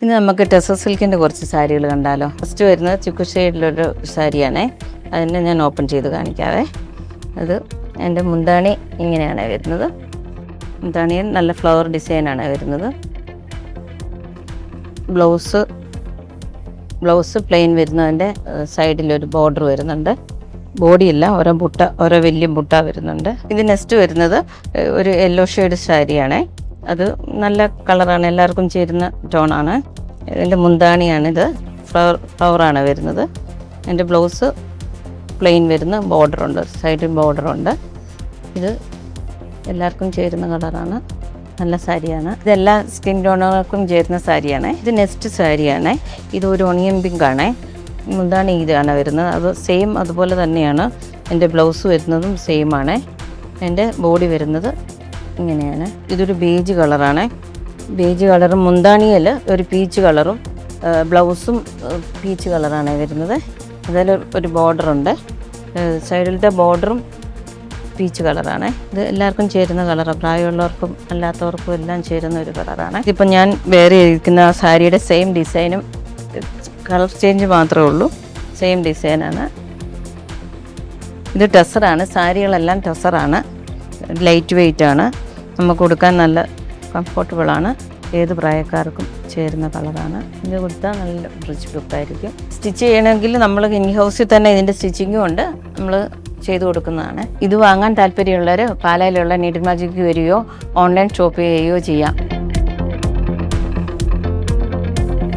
ഇനി നമുക്ക് ടെസർ സിൽക്കിൻ്റെ കുറച്ച് സാരികൾ കണ്ടാലോ. ഫസ്റ്റ് വരുന്നത് ചിക്കു ഷെയ്ഡിലൊരു സാരിയാണേ. അതിനെ ഞാൻ ഓപ്പൺ ചെയ്ത് കാണിക്കാവേ. അത് എൻ്റെ മുന്താണി ഇങ്ങനെയാണ് വരുന്നത്. മുന്താണിയിൽ നല്ല ഫ്ലവർ ഡിസൈനാണ് വരുന്നത്. ബ്ലൗസ് പ്ലെയിൻ വരുന്നതിൻ്റെ സൈഡിലൊരു ബോർഡർ വരുന്നുണ്ട്. ബോഡിയില്ല, ഓരോ വലിയ ബുട്ട വരുന്നുണ്ട്. ഇത് നെക്സ്റ്റ് വരുന്നത് ഒരു യെല്ലോ ഷെയ്ഡ് സാരിയാണേ. അത് നല്ല കളറാണ്, എല്ലാവർക്കും ചേരുന്ന ടോണാണ്. ഇതിൻ്റെ മുന്താണിയാണിത്, ഫ്ലവറാണ് വരുന്നത്. എൻ്റെ ബ്ലൗസ് പ്ലെയിൻ വരുന്ന ബോർഡറുണ്ട്, സൈഡിൽ ബോർഡറുണ്ട്. ഇത് എല്ലാവർക്കും ചേരുന്ന കളറാണ്, നല്ല സാരിയാണ്. ഇതെല്ലാ സ്കിൻ ടോണുകൾക്കും ചേരുന്ന സാരിയാണ്. ഇത് നെക്സ്റ്റ് സാരിയാണ്. ഇത് ഒരു ഓണിയൻ പിങ്ക് ആണ്. മുന്താണി ഇതാണ് വരുന്നത്. അത് സെയിം അതുപോലെ തന്നെയാണ്. എൻ്റെ ബ്ലൗസ് വരുന്നതും സെയിം ആണ്. എൻ്റെ ബോഡി വരുന്നത് ഇങ്ങനെയാണ്. ഇതൊരു ബേജ് കളറാണ്. ബേജ് കളറും മുന്താണിയിൽ ഒരു പീച്ച് കളറും ബ്ലൗസും പീച്ച് കളറാണ് വരുന്നത്. അതിൽ ഒരു ബോർഡറുണ്ട്, സൈഡിലത്തെ ബോർഡറും പീച്ച് കളറാണ്. ഇത് എല്ലാവർക്കും ചേരുന്ന കളറാണ്, പ്രായമുള്ളവർക്കും അല്ലാത്തവർക്കും എല്ലാം ചേരുന്ന ഒരു കളറാണ്. ഇതിപ്പോൾ ഞാൻ വേറെ ഇരിക്കുന്ന ആ സാരിയുടെ സെയിം ഡിസൈനും കളർ ചേഞ്ച് മാത്രമേ ഉള്ളൂ, സെയിം ഡിസൈനാണ്. ഇത് ടെസറാണ്, സാരികളെല്ലാം ടെസറാണ്. ലൈറ്റ് വെയ്റ്റ് ആണ്, നമുക്ക് കൊടുക്കാൻ നല്ല കംഫർട്ടബിളാണ്. ഏത് പ്രായക്കാർക്കും ചേരുന്ന കളറാണ്. ഇത് കൊടുത്താൽ നല്ല റിച്ച് ലുക്കായിരിക്കും. സ്റ്റിച്ച് ചെയ്യണമെങ്കിൽ നമ്മൾ ഇൻ ഹൗസിൽ തന്നെ ഇതിൻ്റെ സ്റ്റിച്ചിങ്ങും ഉണ്ട്, നമ്മൾ ചെയ്തു കൊടുക്കുന്നതാണ്. ഇത് വാങ്ങാൻ താല്പര്യമുള്ളവർ പാലായിലുള്ള നീഡിൽ മാജിക്ക് വരികയോ ഓൺലൈൻ ഷോപ്പ് ചെയ്യുകയോ ചെയ്യാം.